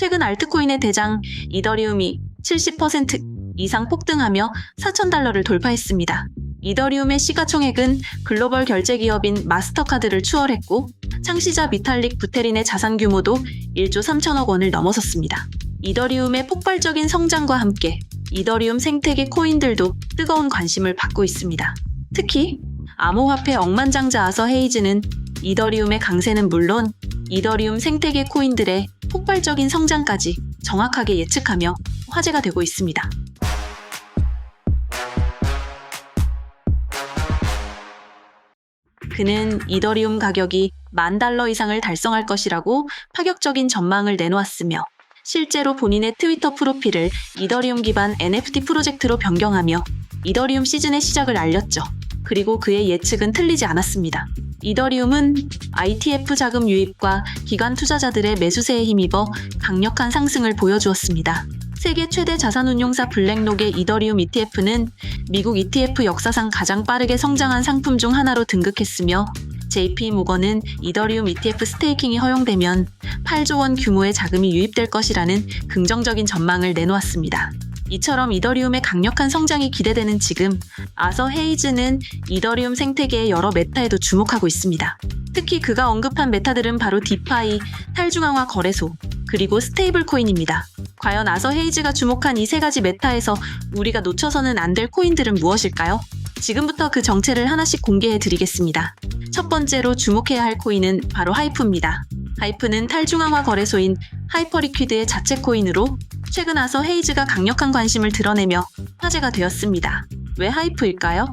최근 알트코인의 대장 이더리움이 70% 이상 폭등하며 $4,000를 돌파했습니다. 이더리움의 시가총액은 글로벌 결제 기업인 마스터카드를 추월했고 창시자 비탈릭 부테린의 자산 규모도 1조 3천억 원을 넘어섰습니다. 이더리움의 폭발적인 성장과 함께 이더리움 생태계 코인들도 뜨거운 관심을 받고 있습니다. 특히 암호화폐 억만장자 아서 헤이즈는 이더리움의 강세는 물론 이더리움 생태계 코인들의 폭발적인 성장까지 정확하게 예측하며 화제가 되고 있습니다. 그는 이더리움 가격이 $10,000 이상을 달성할 것이라고 파격적인 전망을 내놓았으며 실제로 본인의 트위터 프로필을 이더리움 기반 NFT 프로젝트로 변경하며 이더리움 시즌의 시작을 알렸죠. 그리고 그의 예측은 틀리지 않았습니다. 이더리움은 ITF 자금 유입과 기관 투자자들의 매수세에 힘입어 강력한 상승을 보여주었습니다. 세계 최대 자산운용사 블랙록의 이더리움 ETF는 미국 ETF 역사상 가장 빠르게 성장한 상품 중 하나로 등극했으며 JP모건은 이더리움 ETF 스테이킹이 허용되면 8조 원 규모의 자금이 유입될 것이라는 긍정적인 전망을 내놓았습니다. 이처럼 이더리움의 강력한 성장이 기대되는 지금 아서 헤이즈는 이더리움 생태계의 여러 메타에도 주목하고 있습니다. 특히 그가 언급한 메타들은 바로 디파이, 탈중앙화 거래소, 그리고 스테이블 코인입니다. 과연 아서 헤이즈가 주목한 이 세 가지 메타에서 우리가 놓쳐서는 안 될 코인들은 무엇일까요? 지금부터 그 정체를 하나씩 공개해 드리겠습니다. 첫 번째로 주목해야 할 코인은 바로 하이프입니다. 하이프는 탈중앙화 거래소인 하이퍼리퀴드의 자체 코인으로 최근 아서 헤이즈가 강력한 관심을 드러내며 화제가 되었습니다. 왜 하이프일까요?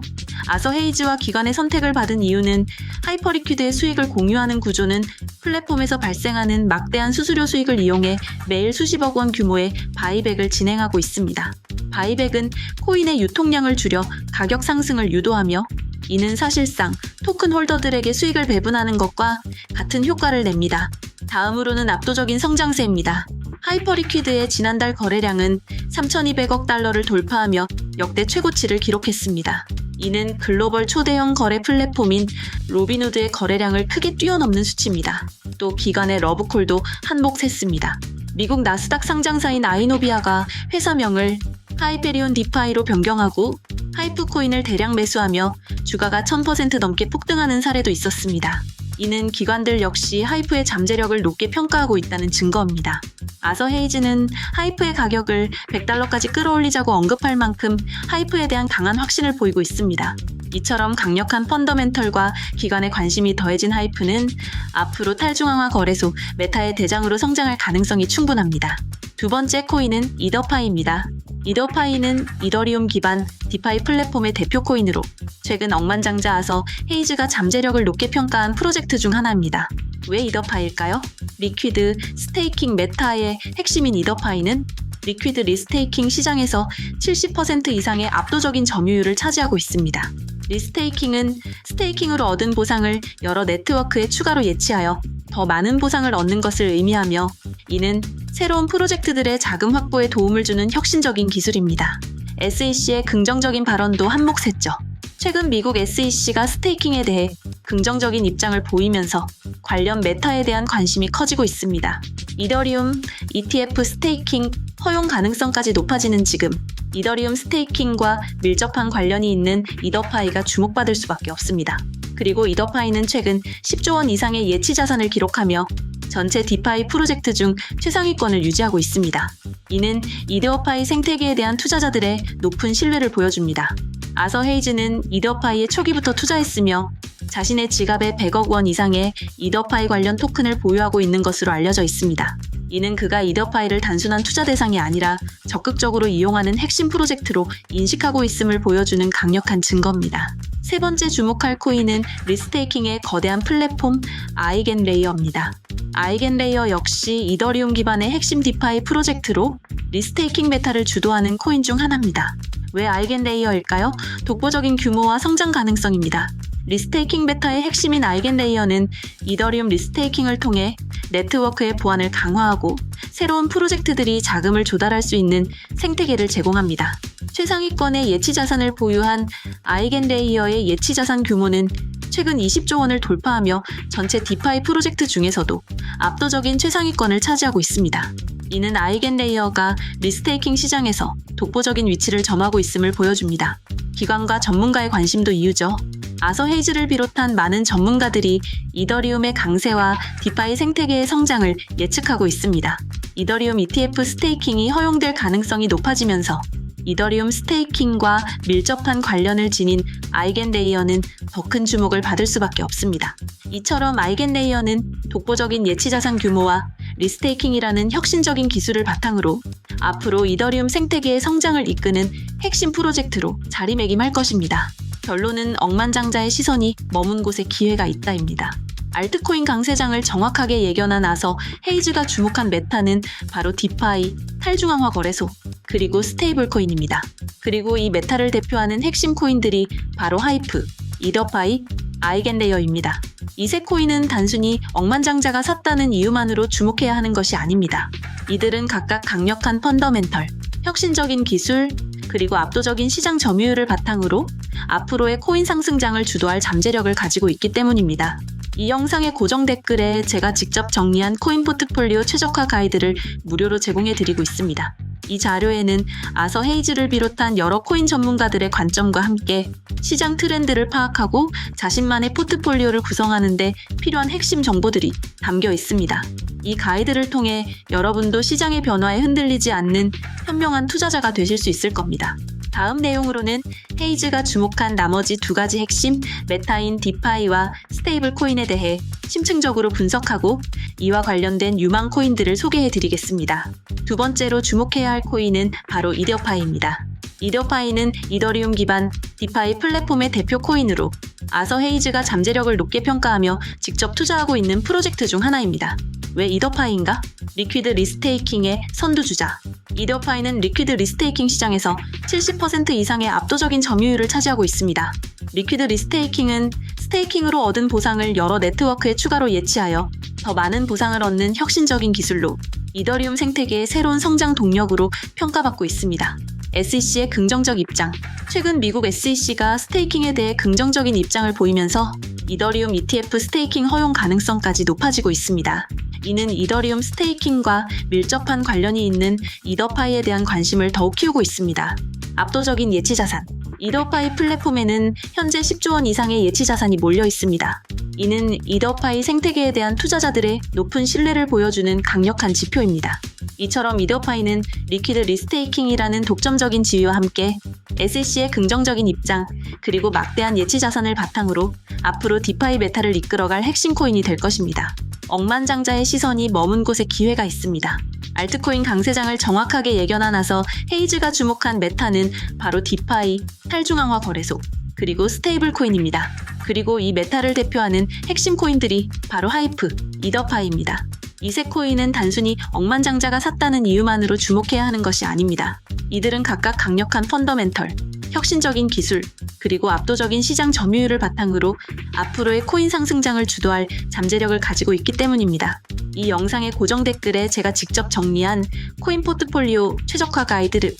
아서 헤이즈와 기관의 선택을 받은 이유는 하이퍼리퀴드의 수익을 공유하는 구조는 플랫폼에서 발생하는 막대한 수수료 수익을 이용해 매일 수십억 원 규모의 바이백을 진행하고 있습니다. 바이백은 코인의 유통량을 줄여 가격 상승을 유도하며 이는 사실상 토큰 홀더들에게 수익을 배분하는 것과 같은 효과를 냅니다. 다음으로는 압도적인 성장세입니다. 하이퍼리퀴드의 지난달 거래량은 3,200억 달러를 돌파하며 역대 최고치를 기록했습니다. 이는 글로벌 초대형 거래 플랫폼인 로빈후드의 거래량을 크게 뛰어넘는 수치입니다. 또 기관의 러브콜도 한몫했습니다. 미국 나스닥 상장사인 아이노비아가 회사명을 하이페리온 디파이로 변경하고 하이프코인을 대량 매수하며 주가가 1000% 넘게 폭등하는 사례도 있었습니다. 이는 기관들 역시 하이프의 잠재력을 높게 평가하고 있다는 증거입니다. 아서 헤이즈는 하이프의 가격을 $100까지 끌어올리자고 언급할 만큼 하이프에 대한 강한 확신을 보이고 있습니다. 이처럼 강력한 펀더멘털과 기관의 관심이 더해진 하이프는 앞으로 탈중앙화 거래소 메타의 대장으로 성장할 가능성이 충분합니다. 두 번째 코인은 이더파이입니다. 이더파이는 이더리움 기반 디파이 플랫폼의 대표 코인으로 최근 억만장자 아서 헤이즈가 잠재력을 높게 평가한 프로젝트 중 하나입니다. 왜 이더파이일까요? 리퀴드 스테이킹 메타의 핵심인 이더파이는 리퀴드 리스테이킹 시장에서 70% 이상의 압도적인 점유율을 차지하고 있습니다. 리스테이킹은 스테이킹으로 얻은 보상을 여러 네트워크에 추가로 예치하여 더 많은 보상을 얻는 것을 의미하며 이는 새로운 프로젝트들의 자금 확보에 도움을 주는 혁신적인 기술입니다. SEC의 긍정적인 발언도 한몫했죠. 최근 미국 SEC가 스테이킹에 대해 긍정적인 입장을 보이면서 관련 메타에 대한 관심이 커지고 있습니다. 이더리움 ETF 스테이킹 허용 가능성까지 높아지는 지금 이더리움 스테이킹과 밀접한 관련이 있는 이더파이가 주목받을 수밖에 없습니다. 그리고 이더파이는 최근 10조 원 이상의 예치 자산을 기록하며 전체 디파이 프로젝트 중 최상위권을 유지하고 있습니다. 이는 이더파이 생태계에 대한 투자자들의 높은 신뢰를 보여줍니다. 아서 헤이즈는 이더파이에 초기부터 투자했으며 자신의 지갑에 100억 원 이상의 이더파이 관련 토큰을 보유하고 있는 것으로 알려져 있습니다. 이는 그가 이더파이를 단순한 투자 대상이 아니라 적극적으로 이용하는 핵심 프로젝트로 인식하고 있음을 보여주는 강력한 증거입니다. 세 번째 주목할 코인은 리스테이킹의 거대한 플랫폼 아이겐레이어입니다. 아이겐레이어 역시 이더리움 기반의 핵심 디파이 프로젝트로 리스테이킹 메타를 주도하는 코인 중 하나입니다. 왜 아이겐레이어일까요? 독보적인 규모와 성장 가능성입니다. 리스테이킹 메타의 핵심인 아이겐레이어는 이더리움 리스테이킹을 통해 네트워크의 보안을 강화하고 새로운 프로젝트들이 자금을 조달할 수 있는 생태계를 제공합니다. 최상위권의 예치 자산을 보유한 아이겐레이어의 예치 자산 규모는 최근 20조 원을 돌파하며 전체 디파이 프로젝트 중에서도 압도적인 최상위권을 차지하고 있습니다. 이는 아이겐레이어가 리스테이킹 시장에서 독보적인 위치를 점하고 있음을 보여줍니다. 기관과 전문가의 관심도 이유죠. 아서 헤이즈를 비롯한 많은 전문가들이 이더리움의 강세와 디파이 생태계의 성장을 예측하고 있습니다. 이더리움 ETF 스테이킹이 허용될 가능성이 높아지면서 이더리움 스테이킹과 밀접한 관련을 지닌 아이겐레이어는 더 큰 주목을 받을 수밖에 없습니다. 이처럼 아이겐레이어는 독보적인 예치자산 규모와 리스테이킹이라는 혁신적인 기술을 바탕으로 앞으로 이더리움 생태계의 성장을 이끄는 핵심 프로젝트로 자리매김할 것입니다. 결론은 억만장자의 시선이 머문 곳에 기회가 있다입니다. 알트코인 강세장을 정확하게 예견한 아서 헤이즈가 주목한 메타는 바로 디파이, 탈중앙화 거래소, 그리고 스테이블 코인입니다. 그리고 이 메타를 대표하는 핵심 코인들이 바로 하이프, 이더파이, 아이겐레이어입니다. 이 세 코인은 단순히 억만장자가 샀다는 이유만으로 주목해야 하는 것이 아닙니다. 이들은 각각 강력한 펀더멘털, 혁신적인 기술, 그리고 압도적인 시장 점유율을 바탕으로 앞으로의 코인 상승장을 주도할 잠재력을 가지고 있기 때문입니다. 이 영상의 고정 댓글에 제가 직접 정리한 코인 포트폴리오 최적화 가이드를 무료로 제공해드리고 있습니다. 이 자료에는 아서 헤이즈를 비롯한 여러 코인 전문가들의 관점과 함께 시장 트렌드를 파악하고 자신만의 포트폴리오를 구성하는 데 필요한 핵심 정보들이 담겨 있습니다. 이 가이드를 통해 여러분도 시장의 변화에 흔들리지 않는 현명한 투자자가 되실 수 있을 겁니다. 다음 내용으로는 헤이즈가 주목한 나머지 두 가지 핵심 메타인 디파이와 스테이블 코인에 대해 심층적으로 분석하고 이와 관련된 유망 코인들을 소개해 드리겠습니다. 두 번째로 주목해야 할 코인은 바로 이더파이입니다. 이더파이는 이더리움 기반 디파이 플랫폼의 대표 코인으로 아서 헤이즈가 잠재력을 높게 평가하며 직접 투자하고 있는 프로젝트 중 하나입니다. 왜 이더파이인가? 리퀴드 리스테이킹의 선두주자. 이더파이는 리퀴드 리스테이킹 시장에서 70% 이상의 압도적인 점유율을 차지하고 있습니다. 리퀴드 리스테이킹은 스테이킹으로 얻은 보상을 여러 네트워크에 추가로 예치하여 더 많은 보상을 얻는 혁신적인 기술로 이더리움 생태계의 새로운 성장 동력으로 평가받고 있습니다. SEC의 긍정적 입장. 최근 미국 SEC가 스테이킹에 대해 긍정적인 입장을 보이면서 이더리움 ETF 스테이킹 허용 가능성까지 높아지고 있습니다. 이는 이더리움 스테이킹과 밀접한 관련이 있는 이더파이에 대한 관심을 더욱 키우고 있습니다. 압도적인 예치자산. 이더파이 플랫폼에는 현재 10조 원 이상의 예치자산이 몰려 있습니다. 이는 이더파이 생태계에 대한 투자자들의 높은 신뢰를 보여주는 강력한 지표입니다. 이처럼 이더파이는 리퀴드 리스테이킹이라는 독점적인 지위와 함께 SEC의 긍정적인 입장, 그리고 막대한 예치자산을 바탕으로 앞으로 디파이 메타를 이끌어갈 핵심 코인이 될 것입니다. 억만장자의 시선이 머문 곳에 기회가 있습니다. 알트코인 강세장을 정확하게 예견한 아서 헤이즈가 주목한 메타는 바로 디파이, 탈중앙화 거래소, 그리고 스테이블 코인입니다. 그리고 이 메타를 대표하는 핵심 코인들이 바로 하이프, 이더파이입니다. 이 세 코인은 단순히 억만장자가 샀다는 이유만으로 주목해야 하는 것이 아닙니다. 이들은 각각 강력한 펀더멘털, 혁신적인 기술, 그리고 압도적인 시장 점유율을 바탕으로 앞으로의 코인 상승장을 주도할 잠재력을 가지고 있기 때문입니다. 이 영상의 고정 댓글에 제가 직접 정리한 코인 포트폴리오 최적화 가이드를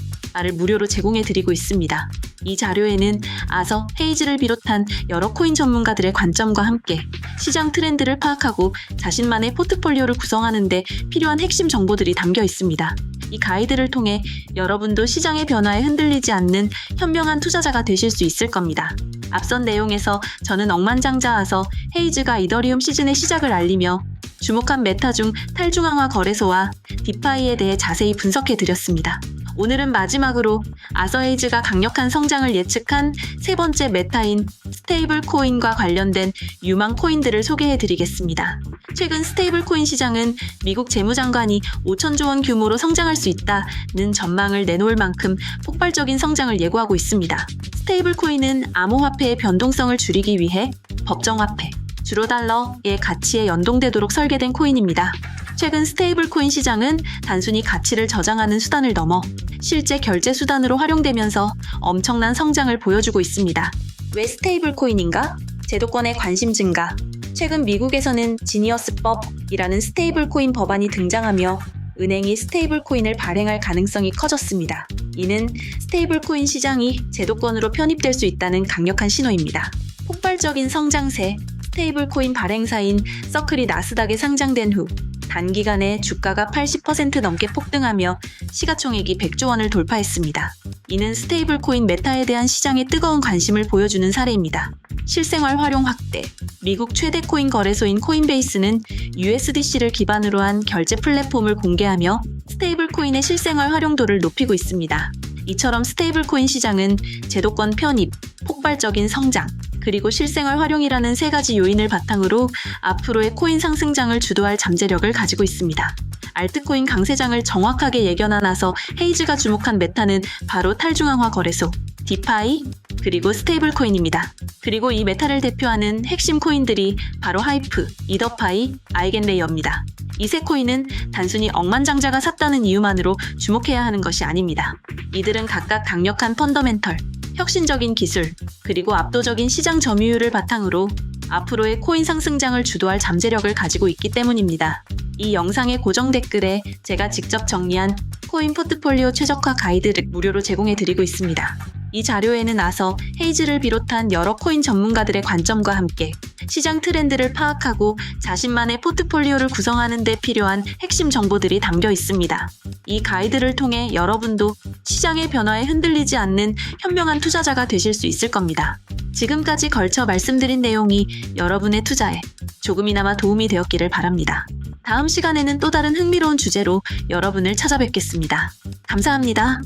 무료로 제공해드리고 있습니다. 이 자료에는 아서 헤이즈를 비롯한 여러 코인 전문가들의 관점과 함께 시장 트렌드를 파악하고 자신만의 포트폴리오를 구성하는 데 필요한 핵심 정보들이 담겨 있습니다. 이 가이드를 통해 여러분도 시장의 변화에 흔들리지 않는 현명한 투자자가 되실 수 있을 겁니다. 앞선 내용에서 저는 억만장자아서 헤이즈가 이더리움 시즌의 시작을 알리며 주목한 메타 중 탈중앙화 거래소와 디파이에 대해 자세히 분석해 드렸습니다. 오늘은 마지막으로 아서 헤이즈가 강력한 성장을 예측한 세 번째 메타인 스테이블 코인과 관련된 유망 코인들을 소개해 드리겠습니다. 최근 스테이블 코인 시장은 미국 재무장관이 5천조 원 규모로 성장할 수 있다는 전망을 내놓을 만큼 폭발적인 성장을 예고하고 있습니다. 스테이블 코인은 암호화폐의 변동성을 줄이기 위해 법정화폐, 주로 달러의 가치에 연동되도록 설계된 코인입니다. 최근 스테이블 코인 시장은 단순히 가치를 저장하는 수단을 넘어 실제 결제 수단으로 활용되면서 엄청난 성장을 보여주고 있습니다. 왜 스테이블 코인인가? 제도권의 관심 증가. 최근 미국에서는 지니어스법이라는 스테이블 코인 법안이 등장하며 은행이 스테이블 코인을 발행할 가능성이 커졌습니다. 이는 스테이블 코인 시장이 제도권으로 편입될 수 있다는 강력한 신호입니다. 폭발적인 성장세. 스테이블 코인 발행사인 서클이 나스닥에 상장된 후 단기간에 주가가 80% 넘게 폭등하며 시가총액이 100조 원을 돌파했습니다. 이는 스테이블 코인 메타에 대한 시장의 뜨거운 관심을 보여주는 사례입니다. 실생활 활용 확대. 미국 최대 코인 거래소인 코인베이스는 USDC를 기반으로 한 결제 플랫폼을 공개하며 스테이블 코인의 실생활 활용도를 높이고 있습니다. 이처럼 스테이블 코인 시장은 제도권 편입, 폭발적인 성장, 그리고 실생활 활용이라는 세 가지 요인을 바탕으로 앞으로의 코인 상승장을 주도할 잠재력을 가지고 있습니다. 알트코인 강세장을 정확하게 예견하나서 헤이즈가 주목한 메타는 바로 탈중앙화 거래소, 디파이, 그리고 스테이블 코인입니다. 그리고 이 메타를 대표하는 핵심 코인들이 바로 하이프, 이더파이, 아이겐레이어입니다. 이 세 코인은 단순히 억만장자가 샀다는 이유만으로 주목해야 하는 것이 아닙니다. 이들은 각각 강력한 펀더멘털, 혁신적인 기술, 그리고 압도적인 시장 점유율을 바탕으로 앞으로의 코인 상승장을 주도할 잠재력을 가지고 있기 때문입니다. 이 영상의 고정 댓글에 제가 직접 정리한 코인 포트폴리오 최적화 가이드를 무료로 제공해 드리고 있습니다. 이 자료에는 아서, 헤이즈를 비롯한 여러 코인 전문가들의 관점과 함께 시장 트렌드를 파악하고 자신만의 포트폴리오를 구성하는 데 필요한 핵심 정보들이 담겨 있습니다. 이 가이드를 통해 여러분도 시장의 변화에 흔들리지 않는 현명한 투자자가 되실 수 있을 겁니다. 지금까지 걸쳐 말씀드린 내용이 여러분의 투자에 조금이나마 도움이 되었기를 바랍니다. 다음 시간에는 또 다른 흥미로운 주제로 여러분을 찾아뵙겠습니다. 감사합니다.